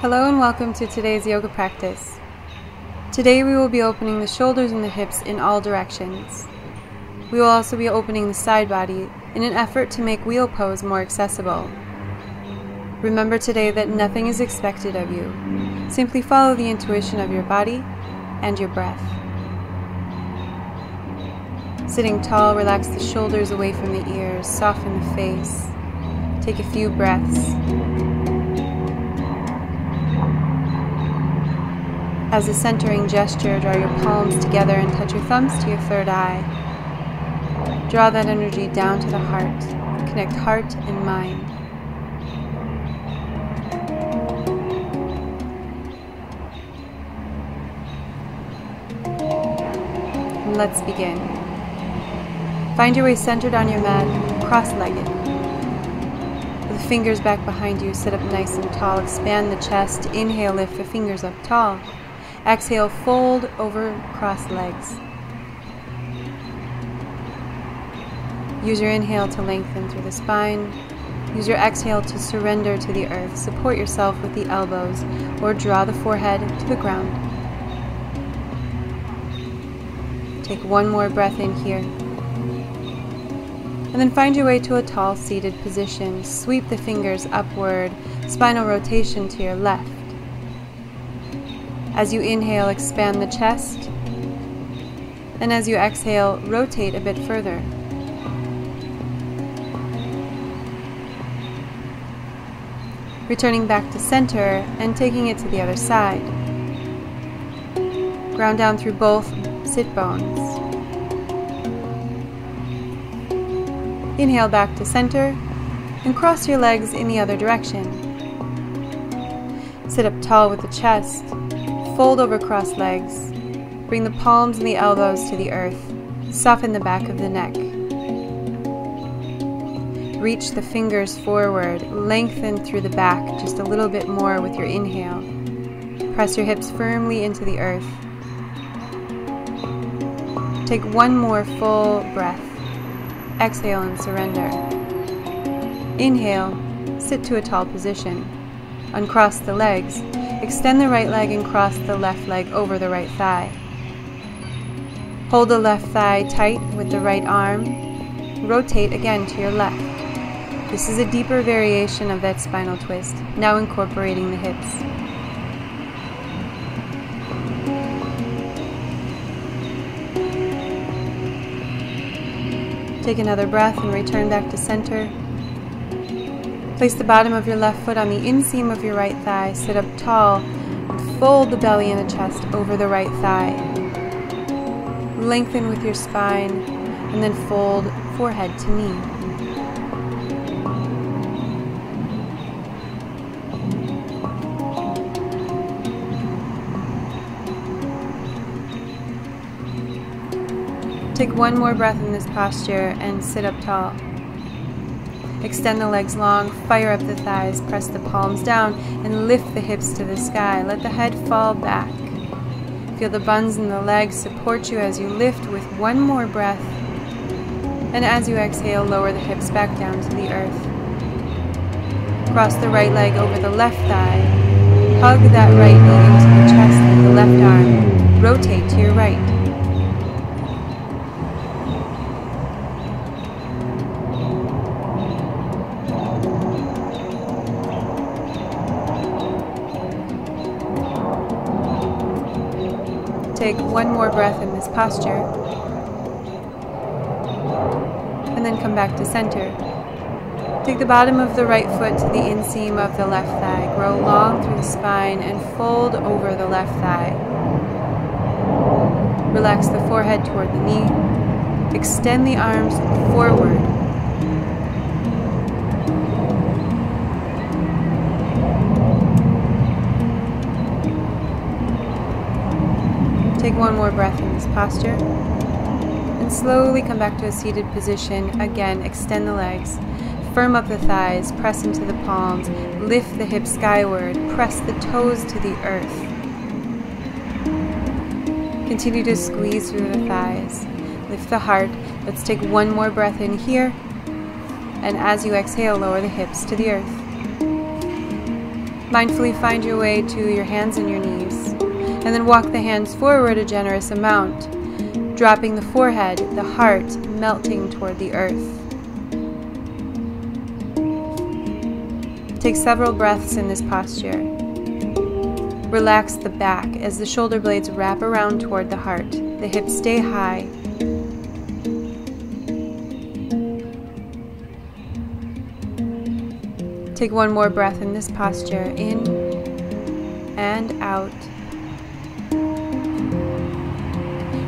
Hello and welcome to today's yoga practice. Today we will be opening the shoulders and the hips in all directions. We will also be opening the side body in an effort to make wheel pose more accessible. Remember today that nothing is expected of you. Simply follow the intuition of your body and your breath. Sitting tall, relax the shoulders away from the ears, soften the face. Take a few breaths. As a centering gesture, draw your palms together and touch your thumbs to your third eye. Draw that energy down to the heart. Connect heart and mind. And let's begin. Find your way centered on your mat, cross-legged. With the fingers back behind you, sit up nice and tall. Expand the chest. Inhale, lift the fingers up tall. Exhale, fold over cross legs. Use your inhale to lengthen through the spine. Use your exhale to surrender to the earth. Support yourself with the elbows or draw the forehead to the ground. Take one more breath in here. And then find your way to a tall seated position. Sweep the fingers upward, spinal rotation to your left. As you inhale, expand the chest, and as you exhale, rotate a bit further. Returning back to center and taking it to the other side. Ground down through both sit bones. Inhale back to center and cross your legs in the other direction. Sit up tall with the chest. Fold over cross legs. Bring the palms and the elbows to the earth. Soften the back of the neck. Reach the fingers forward. Lengthen through the back just a little bit more with your inhale. Press your hips firmly into the earth. Take one more full breath. Exhale and surrender. Inhale, sit to a tall position. Uncross the legs. Extend the right leg and cross the left leg over the right thigh. Hold the left thigh tight with the right arm. Rotate again to your left. This is a deeper variation of that spinal twist, now incorporating the hips. Take another breath and return back to center. Place the bottom of your left foot on the inseam of your right thigh. Sit up tall and fold the belly and the chest over the right thigh. Lengthen with your spine and then fold forehead to knee. Take one more breath in this posture and sit up tall. Extend the legs long, fire up the thighs, press the palms down, and lift the hips to the sky. Let the head fall back. Feel the buns in the legs support you as you lift with one more breath. And as you exhale, lower the hips back down to the earth. Cross the right leg over the left thigh. Hug that right knee into the chest with the left arm. Rotate to your right. Take one more breath in this posture, and then come back to center. Take the bottom of the right foot to the inseam of the left thigh. Grow long through the spine and fold over the left thigh. Relax the forehead toward the knee. Extend the arms forward. Take one more breath in this posture and slowly come back to a seated position. Again, extend the legs, firm up the thighs, press into the palms, lift the hips skyward, press the toes to the earth. Continue to squeeze through the thighs, lift the heart. Let's take one more breath in here, and as you exhale, lower the hips to the earth. Mindfully find your way to your hands and your knees, and then walk the hands forward a generous amount, dropping the forehead, the heart melting toward the earth. Take several breaths in this posture. Relax the back as the shoulder blades wrap around toward the heart. The hips stay high. Take one more breath in this posture, in and out.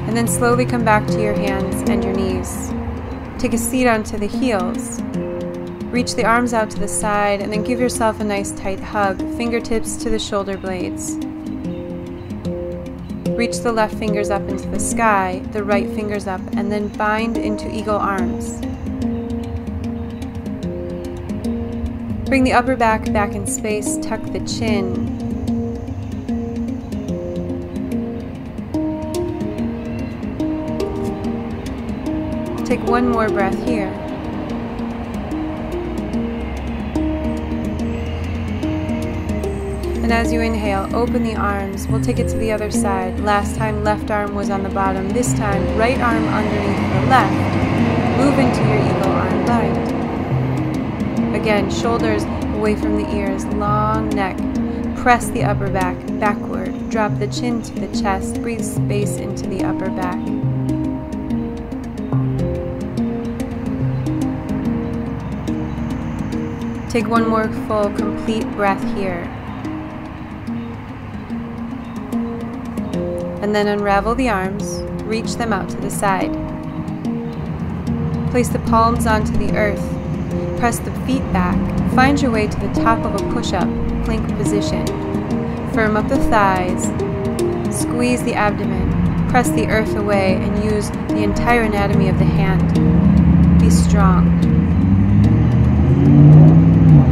And then slowly come back to your hands and your knees. Take a seat onto the heels. Reach the arms out to the side and then give yourself a nice tight hug, fingertips to the shoulder blades. Reach the left fingers up into the sky, the right fingers up, and then bind into eagle arms. Bring the upper back in space, tuck the chin. Take one more breath here. And as you inhale, open the arms. We'll take it to the other side. Last time, left arm was on the bottom. This time, right arm underneath the left. Move into your eagle arm bind. Again, shoulders away from the ears, long neck. Press the upper back backward. Drop the chin to the chest. Breathe space into the upper back. Take one more full, complete breath here. And then unravel the arms, reach them out to the side. Place the palms onto the earth. Press the feet back. Find your way to the top of a push-up, plank position. Firm up the thighs. Squeeze the abdomen. Press the earth away and use the entire anatomy of the hand. Be strong.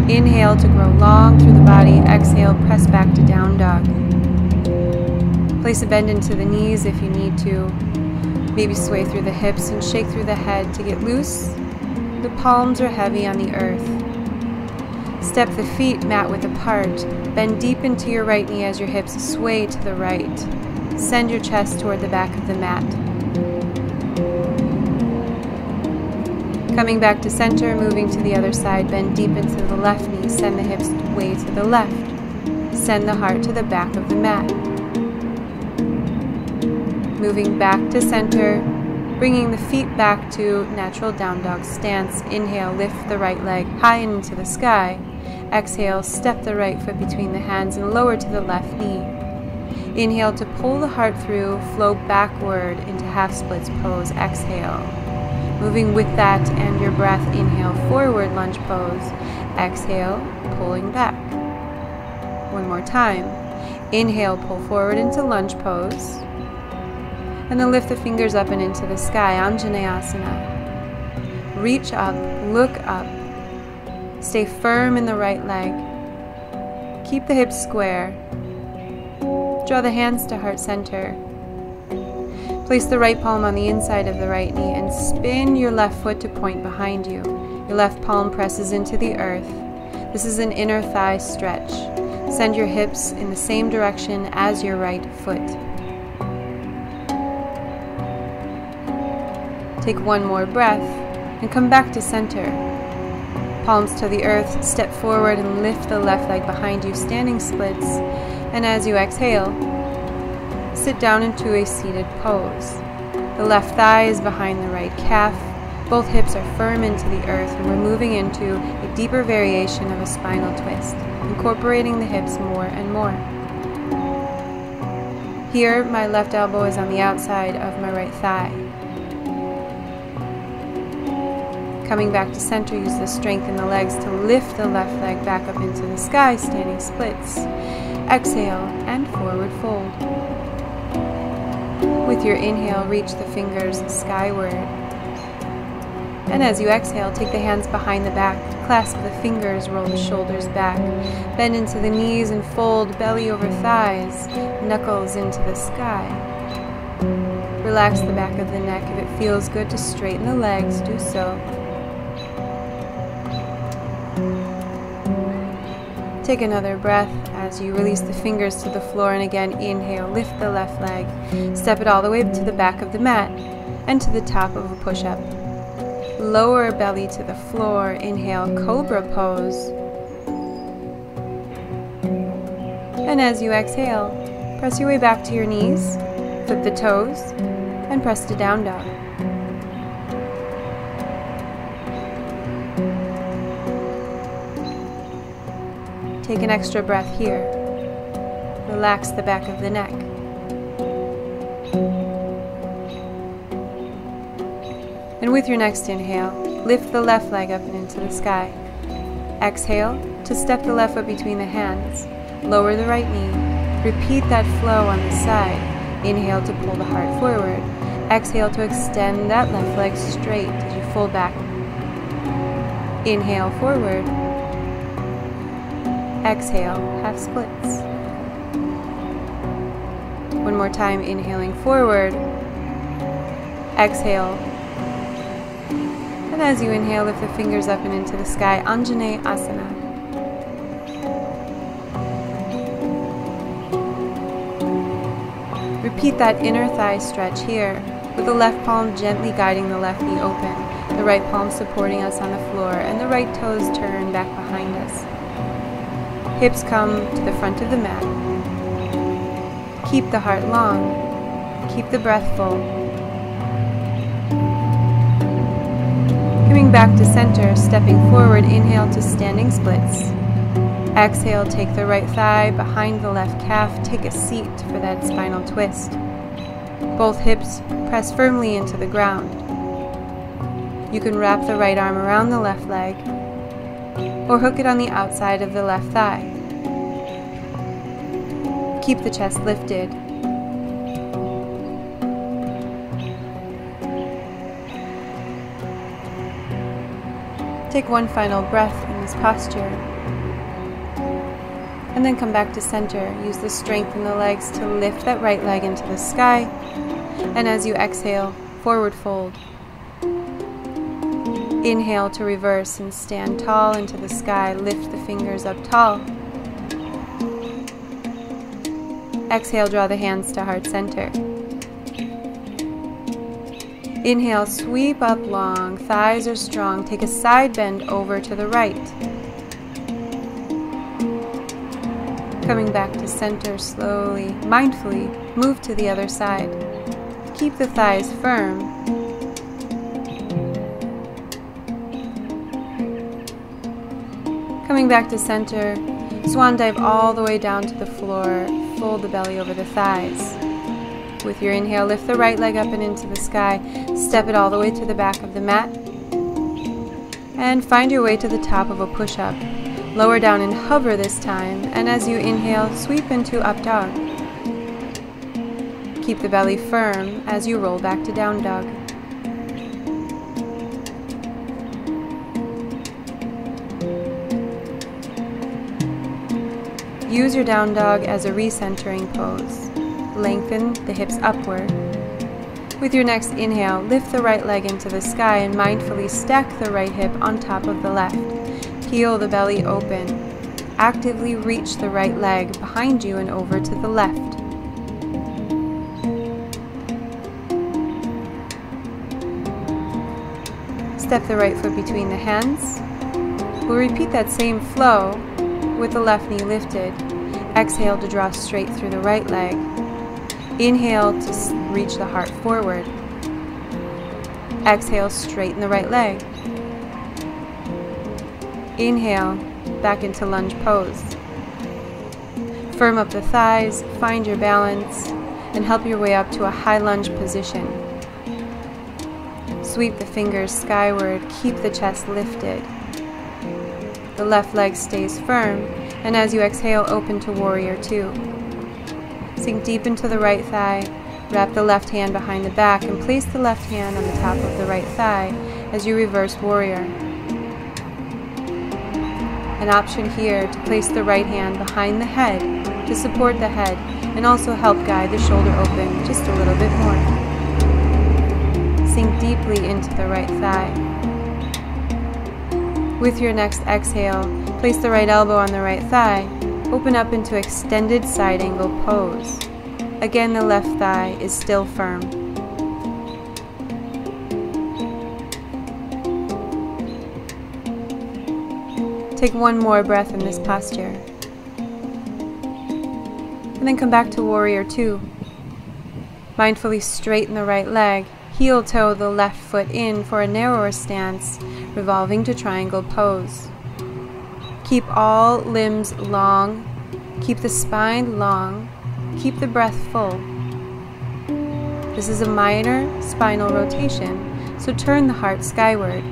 Inhale to grow long through the body. Exhale, press back to down dog. Place a bend into the knees if you need to. Maybe sway through the hips and shake through the head to get loose. The palms are heavy on the earth. Step the feet mat width apart. Bend deep into your right knee as your hips sway to the right. Send your chest toward the back of the mat. Coming back to center, moving to the other side, bend deep into the left knee. Send the hips way to the left. Send the heart to the back of the mat. Moving back to center, bringing the feet back to natural down dog stance. Inhale, lift the right leg high and into the sky. Exhale, step the right foot between the hands and lower to the left knee. Inhale to pull the heart through, flow backward into half splits pose. Exhale. Moving with that and your breath, inhale, forward lunge pose. Exhale, pulling back. One more time. Inhale, pull forward into lunge pose. And then lift the fingers up and into the sky, Anjaneyasana. Reach up, look up. Stay firm in the right leg. Keep the hips square. Draw the hands to heart center. Place the right palm on the inside of the right knee and spin your left foot to point behind you. Your left palm presses into the earth. This is an inner thigh stretch. Send your hips in the same direction as your right foot. Take one more breath and come back to center. Palms to the earth, step forward and lift the left leg behind you, standing splits. And as you exhale, sit down into a seated pose. The left thigh is behind the right calf. Both hips are firm into the earth, and we're moving into a deeper variation of a spinal twist, incorporating the hips more and more. Here, my left elbow is on the outside of my right thigh. Coming back to center, use the strength in the legs to lift the left leg back up into the sky, standing splits. Exhale and forward fold. With your inhale, reach the fingers skyward. And as you exhale, take the hands behind the back, clasp the fingers, roll the shoulders back, bend into the knees and fold belly over thighs, knuckles into the sky. Relax the back of the neck. If it feels good to straighten the legs, do so. Take another breath as you release the fingers to the floor, and again inhale, lift the left leg, step it all the way to the back of the mat and to the top of a push-up. Lower belly to the floor, inhale, cobra pose. And as you exhale, press your way back to your knees, flip the toes, and press to down dog. Take an extra breath here. Relax the back of the neck. And with your next inhale, lift the left leg up and into the sky. Exhale to step the left foot between the hands. Lower the right knee. Repeat that flow on the side. Inhale to pull the heart forward. Exhale to extend that left leg straight as you fold back. Inhale forward. Exhale, half splits. One more time, inhaling forward. Exhale. And as you inhale, lift the fingers up and into the sky, Anjane Asana. Repeat that inner thigh stretch here, with the left palm gently guiding the left knee open, the right palm supporting us on the floor, and the right toes turn back behind us. Hips come to the front of the mat. Keep the heart long. Keep the breath full. Coming back to center, stepping forward, inhale to standing splits. Exhale, take the right thigh behind the left calf. Take a seat for that spinal twist. Both hips press firmly into the ground. You can wrap the right arm around the left leg or hook it on the outside of the left thigh. Keep the chest lifted. Take one final breath in this posture, and then come back to center. Use the strength in the legs to lift that right leg into the sky, and as you exhale, forward fold. Inhale to reverse and stand tall into the sky. Lift the fingers up tall. Exhale, draw the hands to heart center. Inhale, sweep up long, thighs are strong. Take a side bend over to the right. Coming back to center slowly, mindfully, move to the other side. Keep the thighs firm. Coming back to center, swan dive all the way down to the floor. Fold the belly over the thighs. With your inhale, lift the right leg up and into the sky. Step it all the way to the back of the mat. And find your way to the top of a push-up. Lower down and hover this time. And as you inhale, sweep into up dog. Keep the belly firm as you roll back to down dog. Use your down dog as a recentering pose. Lengthen the hips upward. With your next inhale, lift the right leg into the sky and mindfully stack the right hip on top of the left. Peel the belly open. Actively reach the right leg behind you and over to the left. Step the right foot between the hands. We'll repeat that same flow with the left knee lifted. Exhale to draw straight through the right leg. Inhale to reach the heart forward. Exhale, straighten the right leg. Inhale, back into lunge pose. Firm up the thighs, find your balance, and help your way up to a high lunge position. Sweep the fingers skyward, keep the chest lifted. The left leg stays firm, and as you exhale, open to warrior two. Sink deep into the right thigh, wrap the left hand behind the back, and place the left hand on the top of the right thigh as you reverse warrior. An option here to place the right hand behind the head to support the head and also help guide the shoulder open just a little bit more. Sink deeply into the right thigh. With your next exhale, place the right elbow on the right thigh. Open up into extended side angle pose. Again, the left thigh is still firm. Take one more breath in this posture. And then come back to Warrior Two. Mindfully straighten the right leg. Heel toe the left foot in for a narrower stance, revolving to triangle pose. Keep all limbs long. Keep the spine long. Keep the breath full. This is a minor spinal rotation, so turn the heart skyward.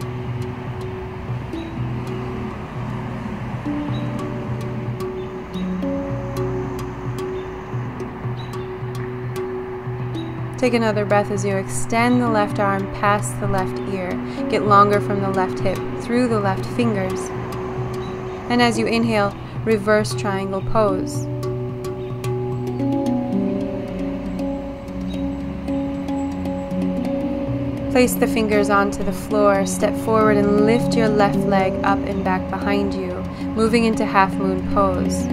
Take another breath as you extend the left arm past the left ear. Get longer from the left hip, through the left fingers. And as you inhale, reverse triangle pose. Place the fingers onto the floor, step forward and lift your left leg up and back behind you, moving into half moon pose.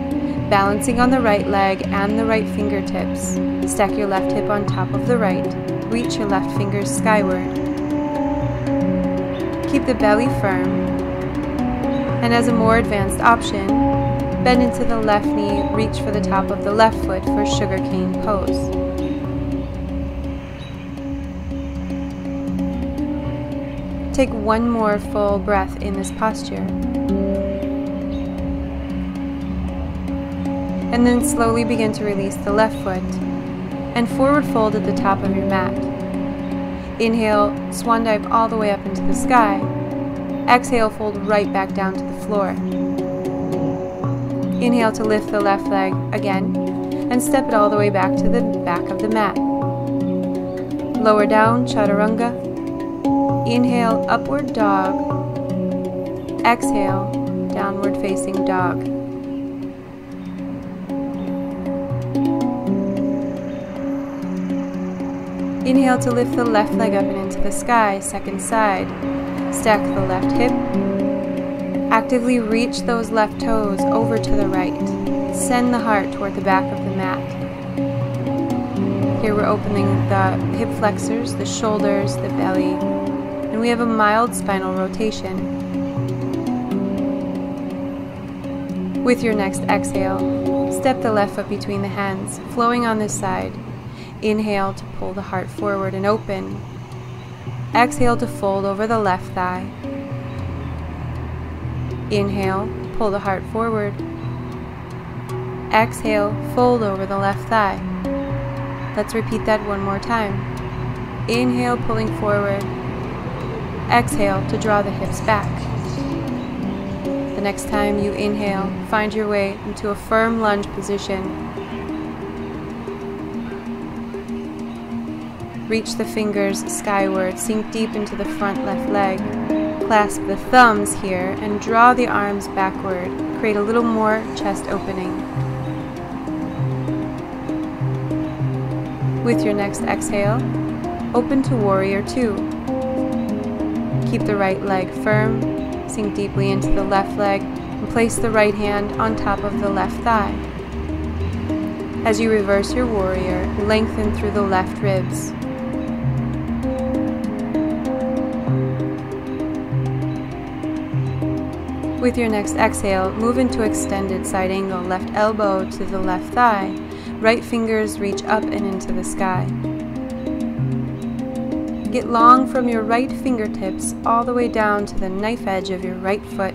Balancing on the right leg and the right fingertips. Stack your left hip on top of the right. Reach your left fingers skyward. Keep the belly firm. And as a more advanced option, bend into the left knee, reach for the top of the left foot for sugarcane pose. Take one more full breath in this posture. And then slowly begin to release the left foot and forward fold at the top of your mat. Inhale, swan dive all the way up into the sky. Exhale, fold right back down to the floor. Inhale to lift the left leg again and step it all the way back to the back of the mat. Lower down, chaturanga. Inhale, upward dog. Exhale, downward facing dog. Inhale to lift the left leg up and into the sky, second side. Stack the left hip. Actively reach those left toes over to the right. Send the heart toward the back of the mat. Here we're opening the hip flexors, the shoulders, the belly, and we have a mild spinal rotation. With your next exhale, step the left foot between the hands, flowing on this side. Inhale to pull the heart forward and open. Exhale to fold over the left thigh. Inhale, pull the heart forward. Exhale, fold over the left thigh. Let's repeat that one more time. Inhale, pulling forward. Exhale to draw the hips back. The next time you inhale, find your way into a firm lunge position. Reach the fingers skyward, sink deep into the front left leg. Clasp the thumbs here and draw the arms backward. Create a little more chest opening. With your next exhale, open to Warrior Two. Keep the right leg firm, sink deeply into the left leg, and place the right hand on top of the left thigh. As you reverse your warrior, lengthen through the left ribs. With your next exhale, move into extended side angle, left elbow to the left thigh. Right fingers reach up and into the sky. Get long from your right fingertips all the way down to the knife edge of your right foot.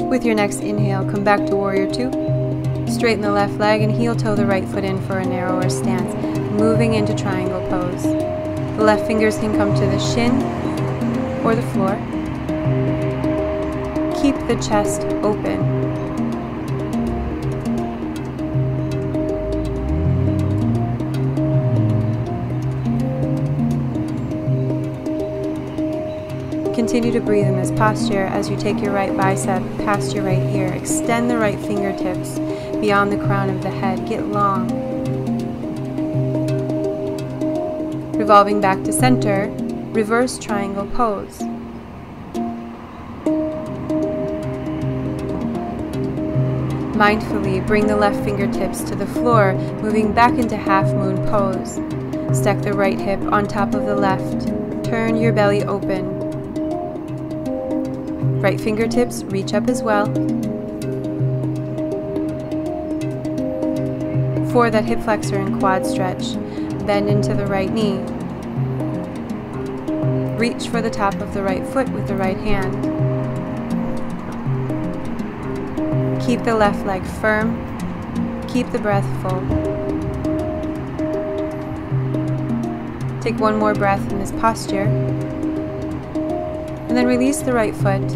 With your next inhale, come back to Warrior Two. Straighten the left leg and heel toe the right foot in for a narrower stance, moving into triangle pose. The left fingers can come to the shin or the floor. Keep the chest open. Continue to breathe in this posture as you take your right bicep past your right ear. Extend the right fingertips beyond the crown of the head. Get long. Revolving back to center, reverse triangle pose. Mindfully bring the left fingertips to the floor, moving back into half moon pose. Stack the right hip on top of the left. Turn your belly open. Right fingertips reach up as well. For that hip flexor and quad stretch, bend into the right knee. Reach for the top of the right foot with the right hand. Keep the left leg firm. Keep the breath full. Take one more breath in this posture. And then release the right foot.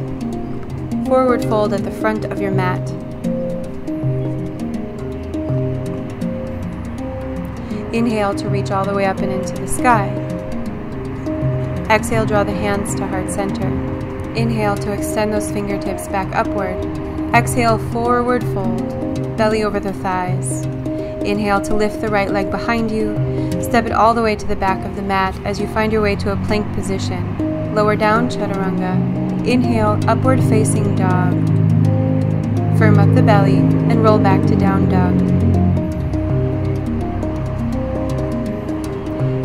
Forward fold at the front of your mat. Inhale to reach all the way up and into the sky. Exhale, draw the hands to heart center. Inhale to extend those fingertips back upward. Exhale, forward fold, belly over the thighs. Inhale to lift the right leg behind you. Step it all the way to the back of the mat as you find your way to a plank position. Lower down, chaturanga. Inhale, upward facing dog. Firm up the belly and roll back to down dog.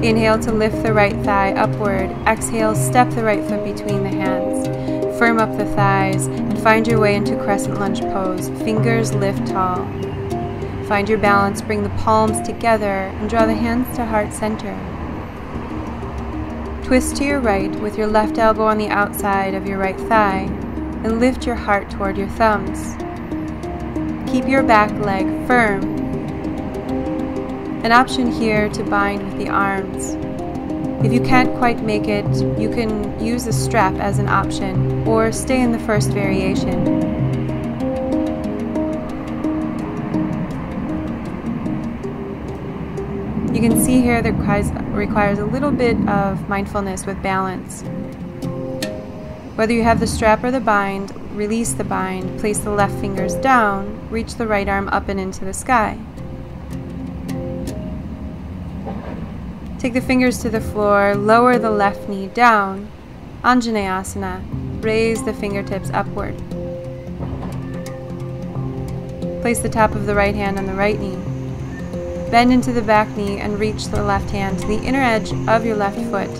Inhale to lift the right thigh upward. Exhale, step the right foot between the hands. Firm up the thighs and find your way into crescent lunge pose. Fingers lift tall. Find your balance, bring the palms together and draw the hands to heart center. Twist to your right with your left elbow on the outside of your right thigh and lift your heart toward your thumbs. Keep your back leg firm. An option here to bind with the arms. If you can't quite make it, you can use a strap as an option or stay in the first variation. You can see here that requires a little bit of mindfulness with balance. Whether you have the strap or the bind, release the bind, place the left fingers down, reach the right arm up and into the sky. Take the fingers to the floor, lower the left knee down, Anjaneyasana, raise the fingertips upward. Place the top of the right hand on the right knee. Bend into the back knee and reach the left hand to the inner edge of your left foot.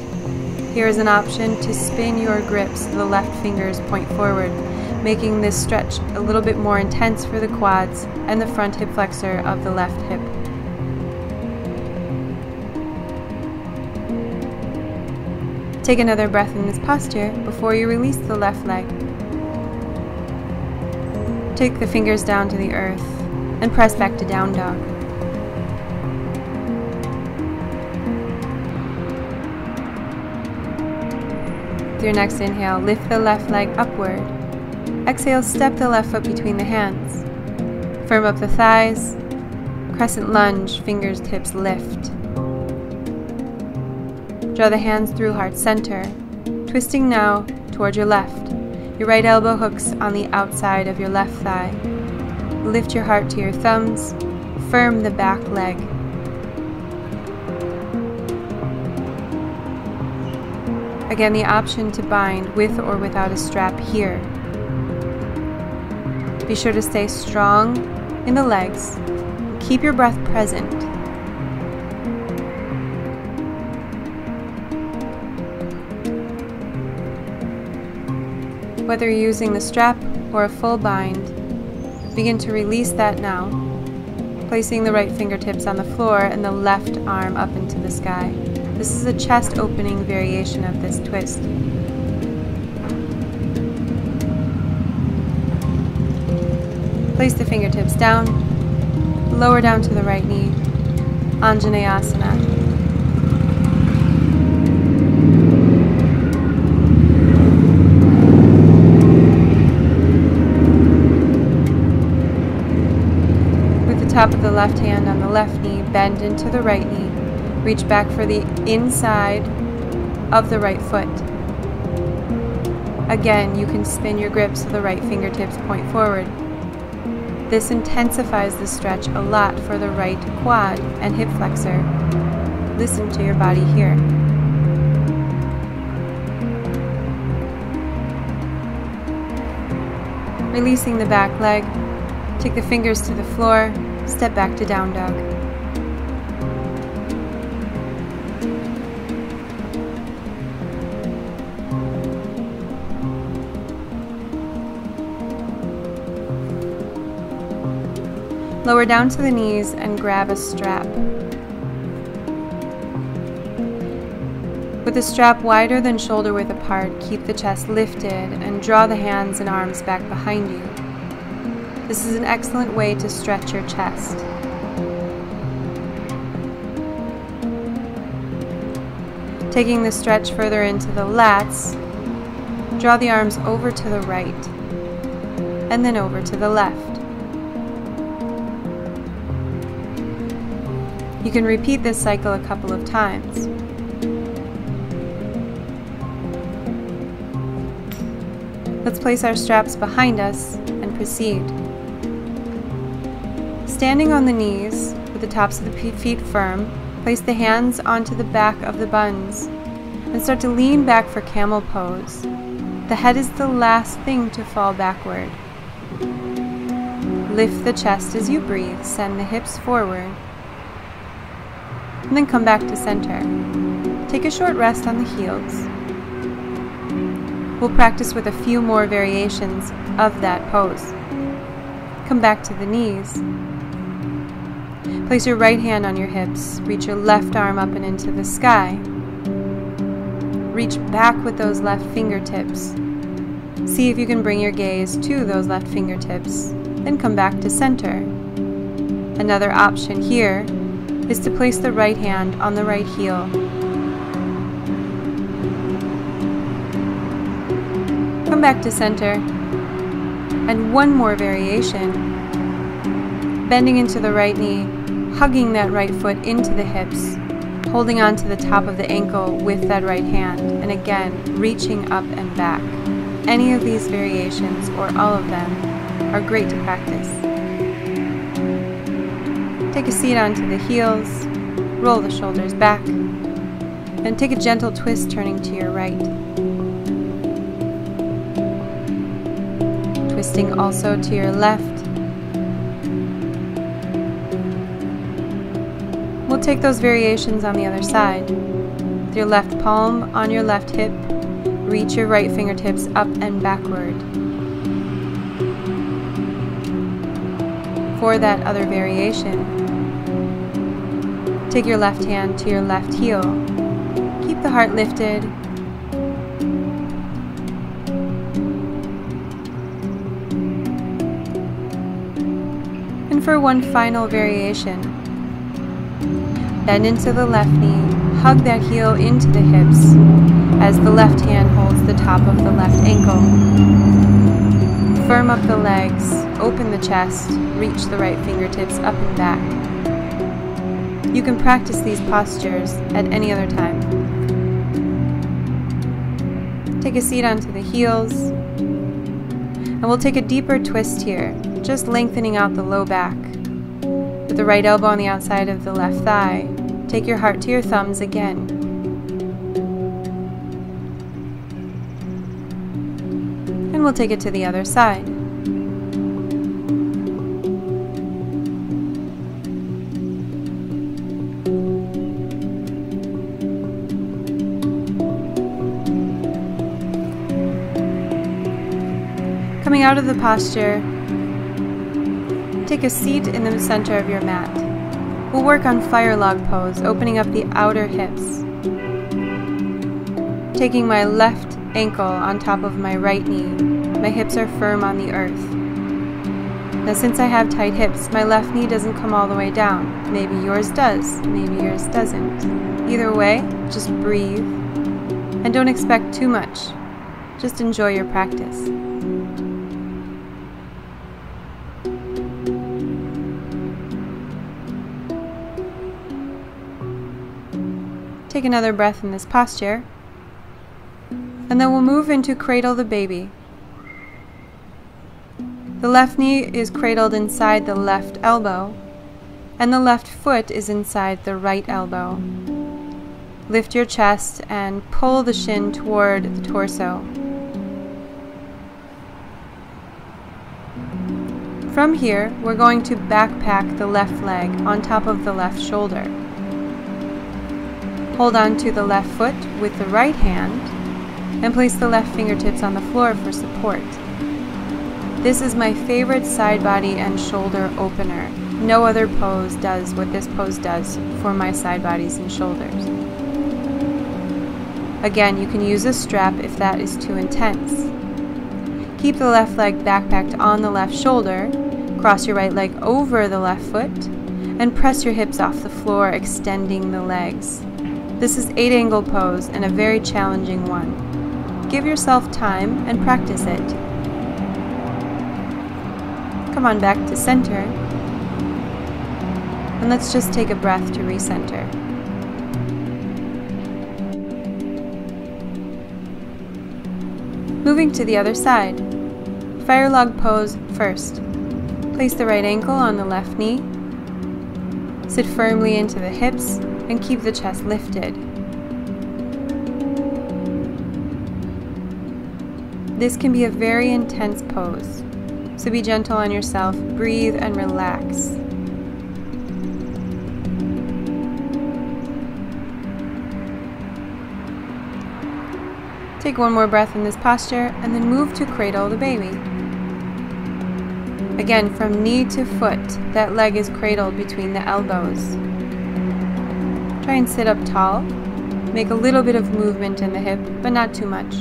Here is an option to spin your grip so the left fingers point forward, making this stretch a little bit more intense for the quads and the front hip flexor of the left hip. Take another breath in this posture before you release the left leg. Take the fingers down to the earth and press back to down dog. With your next inhale, lift the left leg upward. Exhale, step the left foot between the hands. Firm up the thighs. Crescent lunge, fingers, tips lift. Draw the hands through heart center, twisting now toward your left. Your right elbow hooks on the outside of your left thigh. Lift your heart to your thumbs, firm the back leg. Again, the option to bind with or without a strap here. Be sure to stay strong in the legs. Keep your breath present. Whether you're using the strap or a full bind, begin to release that now, placing the right fingertips on the floor and the left arm up into the sky. This is a chest opening variation of this twist. Place the fingertips down, lower down to the right knee, Anjaneyasana. Top of the left hand on the left knee, bend into the right knee. Reach back for the inside of the right foot. Again, you can spin your grip so the right fingertips point forward. This intensifies the stretch a lot for the right quad and hip flexor. Listen to your body here. Releasing the back leg, take the fingers to the floor, step back to down dog. Lower down to the knees and grab a strap. With the strap wider than shoulder width apart, keep the chest lifted and draw the hands and arms back behind you. This is an excellent way to stretch your chest. Taking the stretch further into the lats, draw the arms over to the right and then over to the left. You can repeat this cycle a couple of times. Let's place our straps behind us and proceed. Standing on the knees with the tops of the feet firm, place the hands onto the back of the buns and start to lean back for camel pose. The head is the last thing to fall backward. Lift the chest as you breathe, send the hips forward, and then come back to center. Take a short rest on the heels. We'll practice with a few more variations of that pose. Come back to the knees. Place your right hand on your hips. Reach your left arm up and into the sky. Reach back with those left fingertips. See if you can bring your gaze to those left fingertips. Then come back to center. Another option here is to place the right hand on the right heel. Come back to center, and one more variation. Bending into the right knee, hugging that right foot into the hips, holding on to the top of the ankle with that right hand, and again, reaching up and back. Any of these variations, or all of them, are great to practice. Take a seat onto the heels, roll the shoulders back, and take a gentle twist turning to your right. Twisting also to your left. We'll take those variations on the other side. With your left palm on your left hip, reach your right fingertips up and backward. For that other variation, take your left hand to your left heel. Keep the heart lifted. And for one final variation, bend into the left knee, hug that heel into the hips as the left hand holds the top of the left ankle. Firm up the legs, open the chest, reach the right fingertips up and back. You can practice these postures at any other time. Take a seat onto the heels, and we'll take a deeper twist here, just lengthening out the low back. With the right elbow on the outside of the left thigh, take your heart to your thumbs again. And we'll take it to the other side. Coming out of the posture, take a seat in the center of your mat. We'll work on fire log pose, opening up the outer hips. Taking my left ankle on top of my right knee, my hips are firm on the earth. Now since I have tight hips, my left knee doesn't come all the way down. Maybe yours does, maybe yours doesn't. Either way, just breathe and don't expect too much. Just enjoy your practice. Take another breath in this posture, and then we'll move into cradle the baby. The left knee is cradled inside the left elbow, and the left foot is inside the right elbow. Lift your chest and pull the shin toward the torso. From here, we're going to backpack the left leg on top of the left shoulder. Hold on to the left foot with the right hand and place the left fingertips on the floor for support. This is my favorite side body and shoulder opener. No other pose does what this pose does for my side bodies and shoulders. Again, you can use a strap if that is too intense. Keep the left leg backpacked on the left shoulder, cross your right leg over the left foot, and press your hips off the floor, extending the legs. This is 8-angle pose and a very challenging one. Give yourself time and practice it. Come on back to center, and let's just take a breath to recenter. Moving to the other side. Fire log pose first. Place the right ankle on the left knee. Sit firmly into the hips and keep the chest lifted. This can be a very intense pose, so be gentle on yourself, breathe and relax. Take one more breath in this posture and then move to cradle the baby. Again, from knee to foot, that leg is cradled between the elbows. Try and sit up tall. Make a little bit of movement in the hip, but not too much.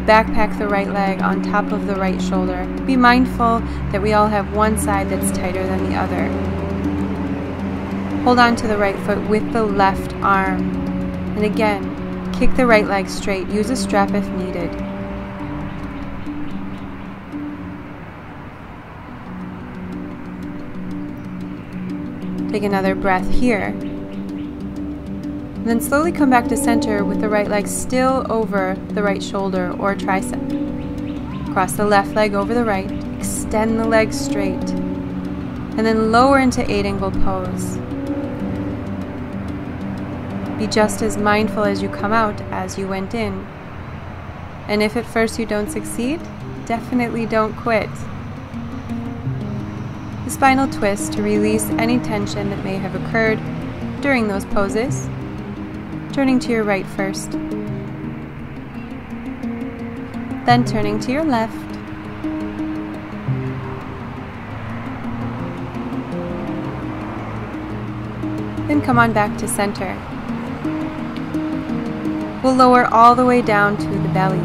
Backpack the right leg on top of the right shoulder. Be mindful that we all have one side that's tighter than the other. Hold on to the right foot with the left arm. And again, kick the right leg straight. Use a strap if needed. Take another breath here. And then slowly come back to center with the right leg still over the right shoulder or tricep. Cross the left leg over the right, extend the leg straight, and then lower into 8-angle pose. Be just as mindful as you come out as you went in. And if at first you don't succeed, definitely don't quit. The spinal twist to release any tension that may have occurred during those poses. Turning to your right first, then turning to your left, then come on back to center. We'll lower all the way down to the belly.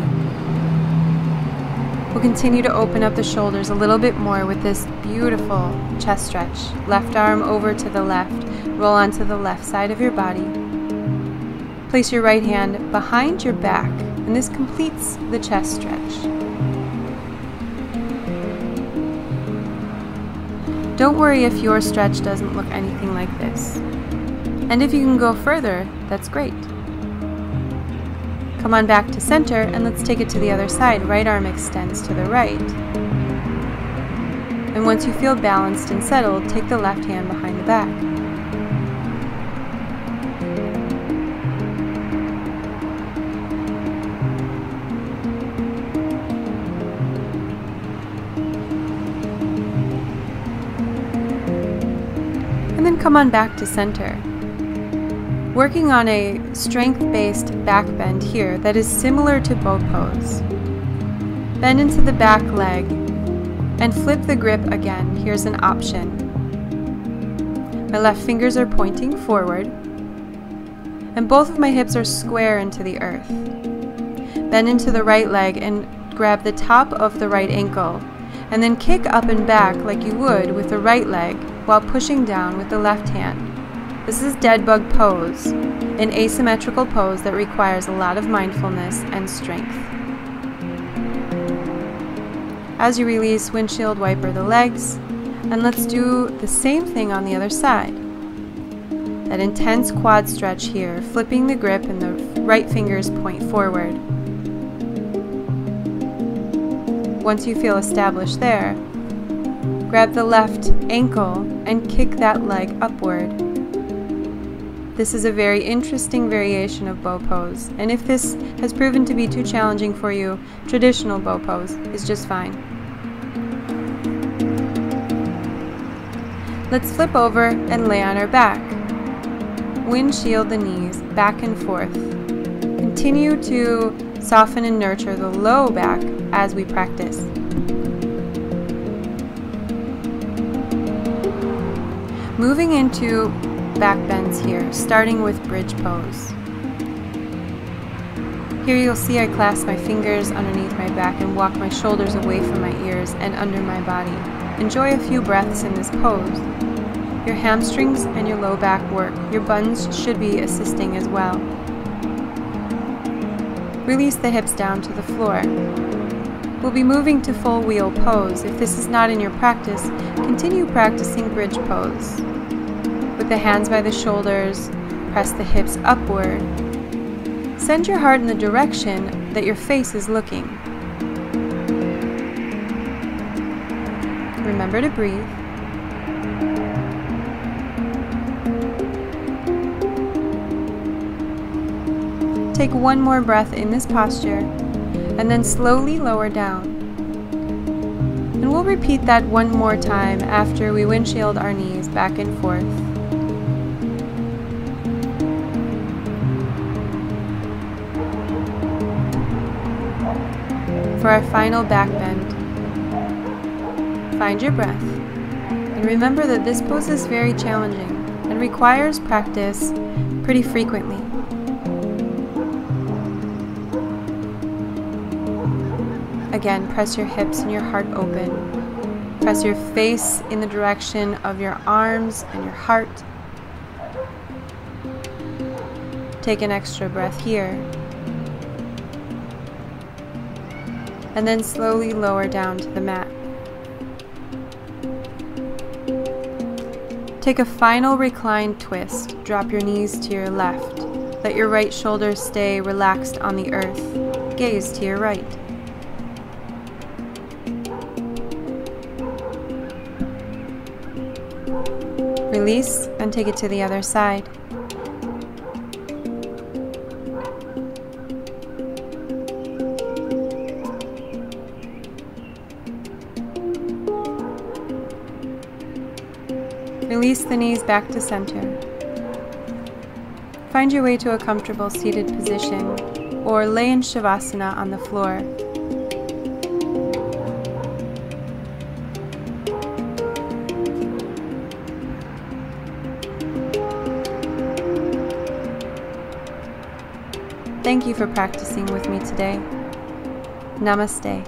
We'll continue to open up the shoulders a little bit more with this beautiful chest stretch. Left arm over to the left, roll onto the left side of your body. Place your right hand behind your back, and this completes the chest stretch. Don't worry if your stretch doesn't look anything like this. And if you can go further, that's great. Come on back to center, and let's take it to the other side. Right arm extends to the right. And once you feel balanced and settled, take the left hand behind the back. And then come on back to center. Working on a strength-based back bend here that is similar to boat pose. Bend into the back leg and flip the grip again. Here's an option. My left fingers are pointing forward and both of my hips are square into the earth. Bend into the right leg and grab the top of the right ankle and then kick up and back like you would with the right leg while pushing down with the left hand. This is dead bug pose, an asymmetrical pose that requires a lot of mindfulness and strength. As you release, windshield wiper the legs, and let's do the same thing on the other side. That intense quad stretch here, flipping the grip and the right fingers point forward. Once you feel established there, grab the left ankle and kick that leg upward. This is a very interesting variation of bow pose, and if this has proven to be too challenging for you, traditional bow pose is just fine. Let's flip over and lay on our back. Windshield the knees back and forth. Continue to soften and nurture the low back as we practice. Moving into back bends here, starting with bridge pose. Here you'll see I clasp my fingers underneath my back and walk my shoulders away from my ears and under my body. Enjoy a few breaths in this pose. Your hamstrings and your low back work. Your buns should be assisting as well. Release the hips down to the floor. We'll be moving to full wheel pose. If this is not in your practice, continue practicing bridge pose. With the hands by the shoulders, press the hips upward. Send your heart in the direction that your face is looking. Remember to breathe. Take one more breath in this posture, and then slowly lower down. And we'll repeat that one more time after we windshield our knees back and forth. For our final back bend, find your breath, and remember that this pose is very challenging and requires practice pretty frequently. Again, press your hips and your heart open. Press your face in the direction of your arms and your heart. Take an extra breath here. And then slowly lower down to the mat. Take a final reclined twist. Drop your knees to your left. Let your right shoulder stay relaxed on the earth. Gaze to your right. Release and take it to the other side. Release the knees back to center. Find your way to a comfortable seated position or lay in Shavasana on the floor. Thank you for practicing with me today. Namaste.